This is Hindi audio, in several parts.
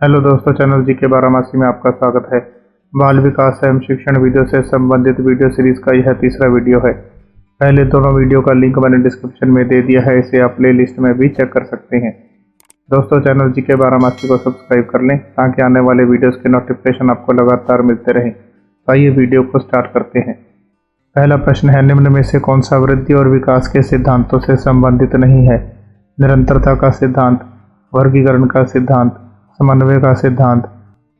हेलो दोस्तों, चैनल जी के बारामासी में आपका स्वागत है। बाल विकास एवं शिक्षण वीडियो से संबंधित वीडियो सीरीज का यह तीसरा वीडियो है। पहले दोनों वीडियो का लिंक मैंने डिस्क्रिप्शन में दे दिया है, इसे आप प्ले लिस्ट में भी चेक कर सकते हैं। दोस्तों, चैनल जी के बारामासी को सब्सक्राइब कर लें ताकि आने वाले वीडियोज़ के नोटिफिकेशन आपको लगातार मिलते रहें। आइए वीडियो को स्टार्ट करते हैं। पहला प्रश्न है, निम्न में से कौन सा वृद्धि और विकास के सिद्धांतों से संबंधित नहीं है? निरंतरता का सिद्धांत, वर्गीकरण का सिद्धांत, समन्वय का सिद्धांत,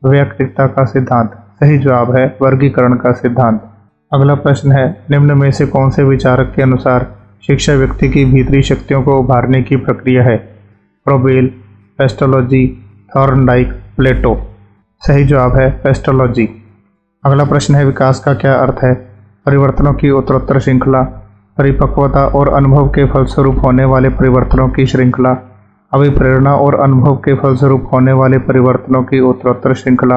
वैयक्तिकता का सिद्धांत। सही जवाब है वर्गीकरण का सिद्धांत। अगला प्रश्न है, निम्न में से कौन से विचारक के अनुसार शिक्षा व्यक्ति की भीतरी शक्तियों को उभारने की प्रक्रिया है? फ्रोबेल, पेस्टोलॉजी, थॉर्नडाइक, प्लेटो। सही जवाब है पेस्टोलॉजी। अगला प्रश्न है, विकास का क्या अर्थ है? परिवर्तनों की उत्तरोत्तर श्रृंखला, परिपक्वता और अनुभव के फलस्वरूप होने वाले परिवर्तनों की श्रृंखला, अभिप्रेरणा और अनुभव के फलस्वरूप होने वाले परिवर्तनों की उत्तरोत्तर श्रृंखला,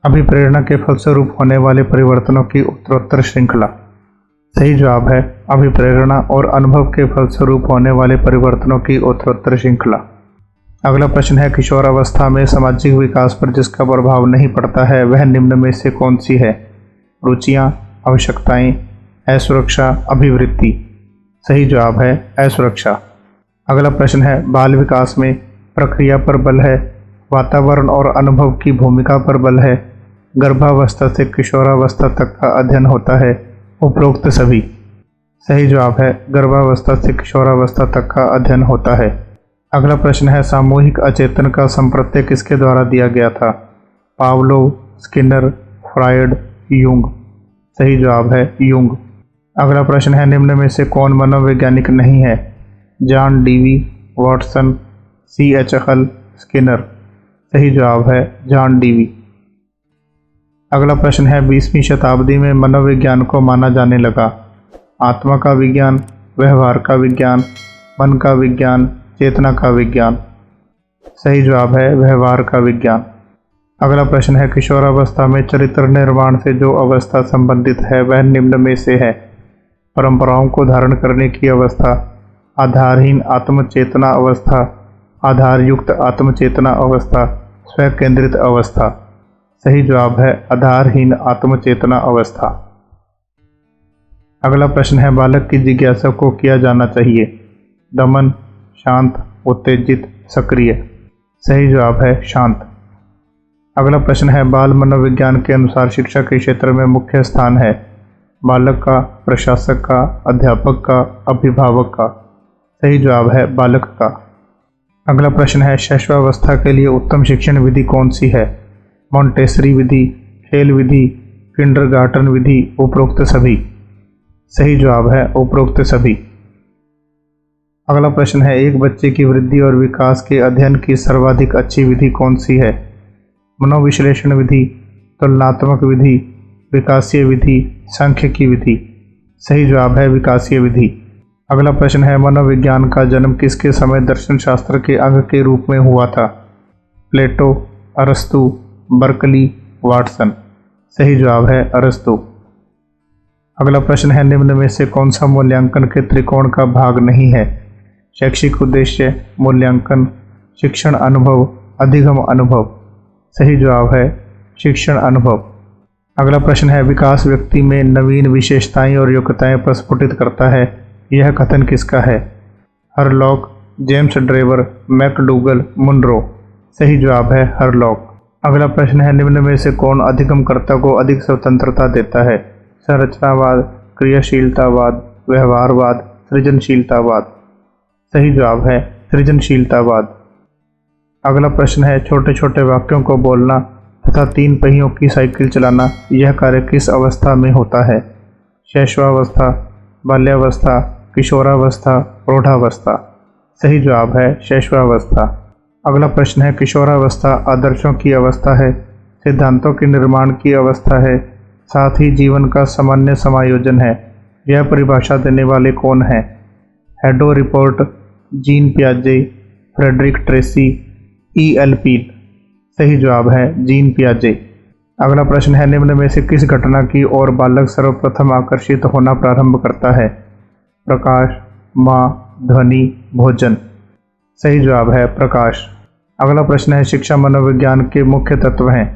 अभिप्रेरणा के फलस्वरूप होने वाले परिवर्तनों की उत्तरोत्तर श्रृंखला। सही जवाब है अभिप्रेरणा और अनुभव के फलस्वरूप होने वाले परिवर्तनों की उत्तरोत्तर श्रृंखला। अगला प्रश्न है, किशोरावस्था में सामाजिक विकास पर जिसका प्रभाव नहीं पड़ता है वह निम्न में से कौन सी है? रुचियाँ, आवश्यकताएं, असुरक्षा, अभिवृत्ति। सही जवाब है असुरक्षा। अगला प्रश्न है, बाल विकास में प्रक्रिया पर बल है, वातावरण और अनुभव की भूमिका पर बल है, गर्भावस्था से किशोरावस्था तक का अध्ययन होता है, उपरोक्त सभी। सही जवाब है गर्भावस्था से किशोरावस्था तक का अध्ययन होता है। अगला प्रश्न है, सामूहिक अचेतन का संप्रत्यय किसके द्वारा दिया गया था? Pavlov, Skinner, Freud, Jung. सही जवाब है यूंग। अगला प्रश्न है, निम्न में से कौन मनोवैज्ञानिक नहीं है? John Dewey, Watson, C.H. हल, स्किनर। सही जवाब है जॉन डीवी। अगला प्रश्न है, 20वीं शताब्दी में मनोविज्ञान को माना जाने लगा? आत्मा का विज्ञान, व्यवहार का विज्ञान, मन का विज्ञान, चेतना का विज्ञान। सही जवाब है व्यवहार का विज्ञान। अगला प्रश्न है, किशोरावस्था में चरित्र निर्माण से जो अवस्था संबंधित है वह निम्न में से है? परंपराओं को धारण करने की अवस्था, आधारहीन आत्मचेतना अवस्था, आधारयुक्त आत्मचेतना अवस्था, स्वकेंद्रित अवस्था। सही जवाब है आधारहीन आत्मचेतना अवस्था। अगला प्रश्न है, बालक की जिज्ञासा को किया जाना चाहिए? दमन, शांत, उत्तेजित, सक्रिय। सही जवाब है शांत। अगला प्रश्न है, बाल मनोविज्ञान के अनुसार शिक्षा के क्षेत्र में मुख्य स्थान है? बालक का, प्रशासक का, अध्यापक का, अभिभावक का। सही जवाब है बालक का। अगला प्रश्न है, शैशवावस्था के लिए उत्तम शिक्षण विधि कौन सी है? मॉन्टेसरी विधि, खेल विधि, किंडरगार्टन विधि, उपरोक्त सभी। सही जवाब है उपरोक्त सभी। अगला प्रश्न है, एक बच्चे की वृद्धि और विकास के अध्ययन की सर्वाधिक अच्छी विधि कौन सी है? मनोविश्लेषण विधि, तुलनात्मक विधि, विकासीय विधि, सांख्यिकी विधि। सही जवाब है विकासीय विधि। अगला प्रश्न है, मनोविज्ञान का जन्म किसके समय दर्शन शास्त्र के अंग के रूप में हुआ था? प्लेटो, अरस्तु, बर्कली, वाटसन। सही जवाब है अरस्तु। अगला प्रश्न है, निम्न में से कौन सा मूल्यांकन के त्रिकोण का भाग नहीं है? शैक्षिक उद्देश्य, मूल्यांकन, शिक्षण अनुभव, अधिगम अनुभव। सही जवाब है शिक्षण अनुभव। अगला प्रश्न है, विकास व्यक्ति में नवीन विशेषताएं और योग्यताएं प्रस्फुटित करता है, यह कथन किसका है? Hurlock, James Drever, McDougall, Munro. सही जवाब है हरलॉक। अगला प्रश्न है, निम्न में से कौन अधिगमकर्ता को अधिक स्वतंत्रता देता है? संरचनावाद, क्रियाशीलतावाद, व्यवहारवाद, सृजनशीलतावाद। सही जवाब है सृजनशीलतावाद। अगला प्रश्न है, छोटे छोटे वाक्यों को बोलना तथा 3 पहियों की साइकिल चलाना यह कार्य किस अवस्था में होता है? शैशवावस्था, बाल्यावस्था, किशोरावस्था, प्रौढ़ावस्था। सही जवाब है शैशवावस्था। अगला प्रश्न है, किशोरावस्था आदर्शों की अवस्था है, सिद्धांतों के निर्माण की अवस्था है, साथ ही जीवन का सामान्य समायोजन है, यह परिभाषा देने वाले कौन हैं? हेडो रिपोर्ट, जीन पियाजे, फ्रेडरिक ट्रेसी, E.L. पील। सही जवाब है जीन पियाजे। अगला प्रश्न है, निम्न में से किस घटना की ओर बालक सर्वप्रथम आकर्षित होना प्रारंभ करता है? प्रकाश, माँ, ध्वनि, भोजन। सही जवाब है प्रकाश। अगला प्रश्न है, शिक्षा मनोविज्ञान के मुख्य तत्व हैं।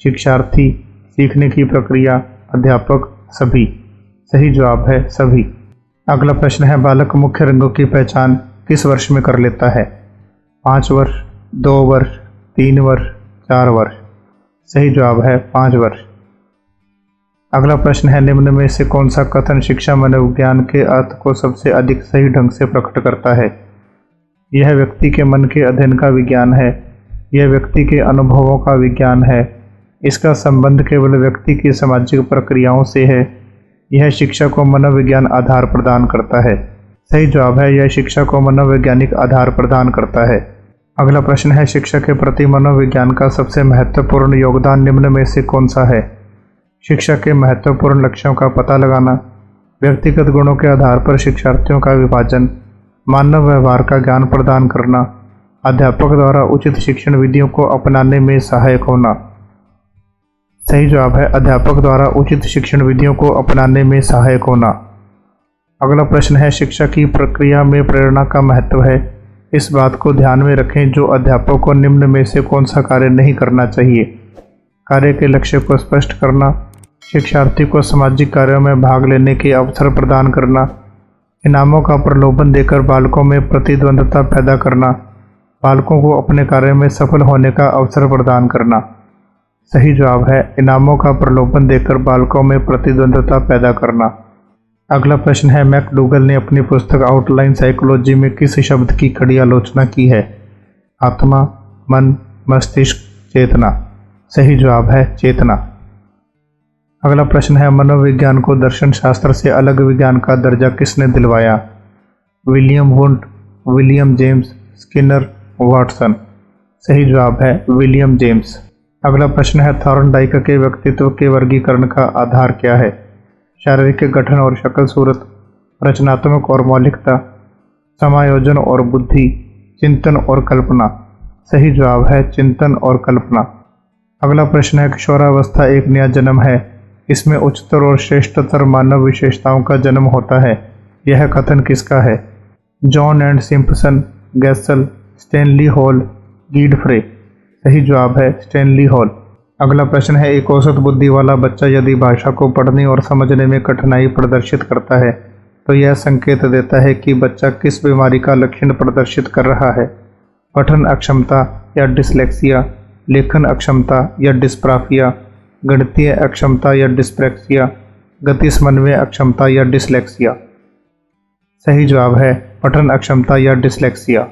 शिक्षार्थी, सीखने की प्रक्रिया, अध्यापक, सभी। सही जवाब है सभी। अगला प्रश्न है, बालक मुख्य रंगों की पहचान किस वर्ष में कर लेता है? 5 वर्ष, 2 वर्ष, 3 वर्ष, 4 वर्ष। सही जवाब है 5 वर्ष। अगला प्रश्न है, निम्न में से कौन सा कथन शिक्षा मनोविज्ञान के अर्थ को सबसे अधिक सही ढंग से प्रकट करता है? यह व्यक्ति के मन के अध्ययन का विज्ञान है। यह व्यक्ति के अनुभवों का विज्ञान है। इसका संबंध केवल व्यक्ति की सामाजिक प्रक्रियाओं से है। यह शिक्षा को मनोविज्ञान आधार प्रदान करता है। सही जवाब है, यह शिक्षा को मनोवैज्ञानिक आधार प्रदान करता है। अगला प्रश्न है, शिक्षा के प्रति मनोविज्ञान का सबसे महत्वपूर्ण योगदान निम्न में से कौन सा है? शिक्षा के महत्वपूर्ण लक्ष्यों का पता लगाना, व्यक्तिगत गुणों के आधार पर शिक्षार्थियों का विभाजन, मानव व्यवहार का ज्ञान प्रदान करना, अध्यापक द्वारा उचित शिक्षण विधियों को अपनाने में सहायक होना। सही जवाब है, अध्यापक द्वारा उचित शिक्षण विधियों को अपनाने में सहायक होना। अगला प्रश्न है, शिक्षा की प्रक्रिया में प्रेरणा का महत्व है। इस बात को ध्यान में रखें जो अध्यापक को निम्न में से कौन सा कार्य नहीं करना चाहिए? कार्य के लक्ष्य को स्पष्ट करना, शिक्षार्थी को सामाजिक कार्यों में भाग लेने के अवसर प्रदान करना, इनामों का प्रलोभन देकर बालकों में प्रतिद्वंद्विता पैदा करना, बालकों को अपने कार्य में सफल होने का अवसर प्रदान करना। सही जवाब है, इनामों का प्रलोभन देकर बालकों में प्रतिद्वंद्विता पैदा करना। अगला प्रश्न है, मैकडूगल ने अपनी पुस्तक आउटलाइन साइकोलॉजी में किस शब्द की कड़ी आलोचना की है? आत्मा, मन, मस्तिष्क, चेतना। सही जवाब है चेतना। अगला प्रश्न है, मनोविज्ञान को दर्शन शास्त्र से अलग विज्ञान का दर्जा किसने दिलवाया? William Wundt, William James, Skinner, Watson. सही जवाब है विलियम जेम्स। अगला प्रश्न है, थॉर्नडाइक के व्यक्तित्व के वर्गीकरण का आधार क्या है? शारीरिक गठन और शक्ल सूरत, रचनात्मक और मौलिकता, समायोजन और बुद्धि, चिंतन और कल्पना। सही जवाब है चिंतन और कल्पना। अगला प्रश्न है, किशोरावस्था एक नया जन्म है। इसमें उच्चतर और श्रेष्ठतर मानव विशेषताओं का जन्म होता है। यह कथन किसका है? John and Simpson, Gesell, Stanley Hall, Godfrey. सही जवाब है स्टैनली हॉल। अगला प्रश्न है, एक औसत बुद्धि वाला बच्चा यदि भाषा को पढ़ने और समझने में कठिनाई प्रदर्शित करता है तो यह संकेत देता है कि बच्चा किस बीमारी का लक्षण प्रदर्शित कर रहा है? पठन अक्षमता या डिसलेक्सिया, लेखन अक्षमता या डिस्प्राफिया, गणितीय अक्षमता या डिस्प्रैक्सिया, गति समन्वय अक्षमता या डिसलेक्सिया। सही जवाब है पठन अक्षमता या डिसलेक्सिया।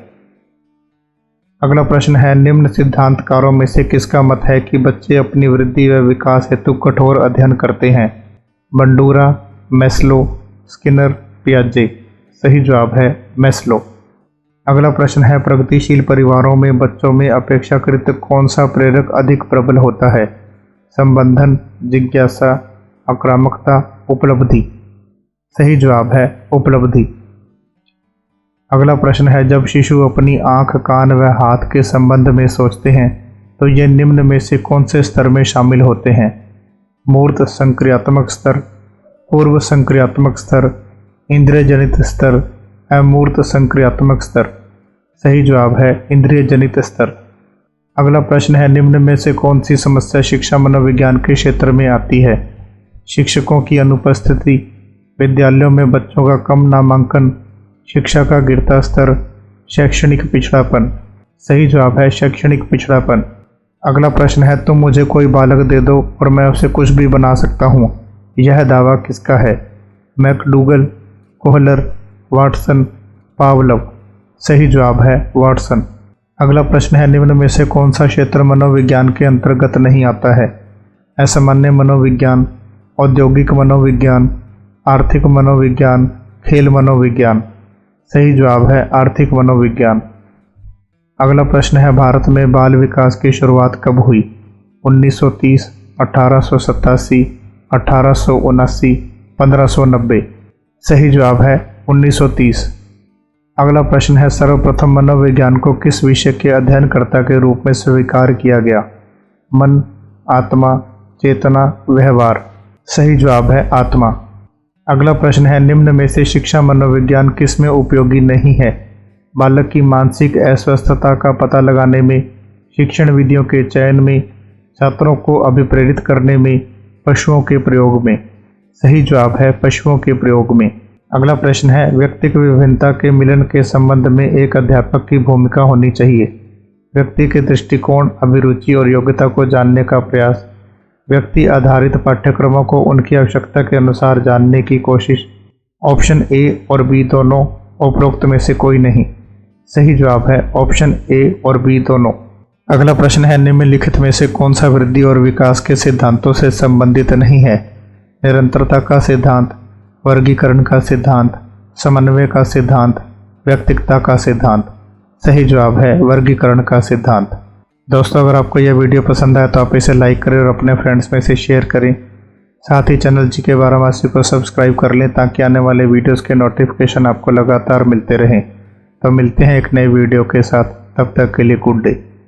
अगला प्रश्न है, निम्न सिद्धांतकारों में से किसका मत है कि बच्चे अपनी वृद्धि व विकास हेतु कठोर अध्ययन करते हैं? बंडूरा, मैस्लो, स्किनर, पियाजे। सही जवाब है मैस्लो। अगला प्रश्न है, प्रगतिशील परिवारों में बच्चों में अपेक्षाकृत कौन सा प्रेरक अधिक प्रबल होता है? संबंधन, जिज्ञासा, आक्रामकता, उपलब्धि। सही जवाब है उपलब्धि। अगला प्रश्न है, जब शिशु अपनी आँख, कान व हाथ के संबंध में सोचते हैं तो ये निम्न में से कौन से स्तर में शामिल होते हैं? मूर्त संक्रियात्मक स्तर, पूर्व संक्रियात्मक स्तर, इंद्रिय जनित स्तर, अमूर्त संक्रियात्मक स्तर। सही जवाब है इंद्रिय जनित स्तर। अगला प्रश्न है, निम्न में से कौन सी समस्या शिक्षा मनोविज्ञान के क्षेत्र में आती है? शिक्षकों की अनुपस्थिति, विद्यालयों में बच्चों का कम नामांकन, शिक्षा का गिरता स्तर, शैक्षणिक पिछड़ापन। सही जवाब है शैक्षणिक पिछड़ापन। अगला प्रश्न है, तुम मुझे कोई बालक दे दो और मैं उसे कुछ भी बना सकता हूँ। यह दावा किसका है? McDougall, Kohler, Watson, Pavlov. सही जवाब है वाटसन। अगला प्रश्न है, निम्न में से कौन सा क्षेत्र मनोविज्ञान के अंतर्गत नहीं आता है? असामान्य मनोविज्ञान, औद्योगिक मनोविज्ञान, आर्थिक मनोविज्ञान, खेल मनोविज्ञान। सही जवाब है आर्थिक मनोविज्ञान। अगला प्रश्न है, भारत में बाल विकास की शुरुआत कब हुई? 1930, 1887, 1879, 1590। सही जवाब है 1930। अगला प्रश्न है, सर्वप्रथम मनोविज्ञान को किस विषय के अध्ययनकर्ता के रूप में स्वीकार किया गया? मन, आत्मा, चेतना, व्यवहार। सही जवाब है आत्मा। अगला प्रश्न है, निम्न में से शिक्षा मनोविज्ञान किस में उपयोगी नहीं है? बालक की मानसिक अस्वस्थता का पता लगाने में, शिक्षण विधियों के चयन में, छात्रों को अभिप्रेरित करने में, पशुओं के प्रयोग में। सही जवाब है पशुओं के प्रयोग में। अगला प्रश्न है, व्यक्तिगत विभिन्नता के मिलन के संबंध में एक अध्यापक की भूमिका होनी चाहिए। व्यक्ति के दृष्टिकोण, अभिरुचि और योग्यता को जानने का प्रयास, व्यक्ति आधारित पाठ्यक्रमों को उनकी आवश्यकता के अनुसार जानने की कोशिश। ऑप्शन ए और बी दोनों, उपरोक्त में से कोई नहीं। सही जवाब है ऑप्शन ए और बी दोनों। अगला प्रश्न है, निम्नलिखित में से कौन सा वृद्धि और विकास के सिद्धांतों से संबंधित नहीं है? निरंतरता का सिद्धांत, वर्गीकरण का सिद्धांत, समन्वय का सिद्धांत, व्यक्तिगतता का सिद्धांत। सही जवाब है वर्गीकरण का सिद्धांत। दोस्तों, अगर आपको यह वीडियो पसंद आया तो आप इसे लाइक करें और अपने फ्रेंड्स में से शेयर करें। साथ ही चैनल जीके बारामासी को सब्सक्राइब कर लें ताकि आने वाले वीडियोस के नोटिफिकेशन आपको लगातार मिलते रहें। तो मिलते हैं एक नए वीडियो के साथ, तब तक के लिए गुड डे।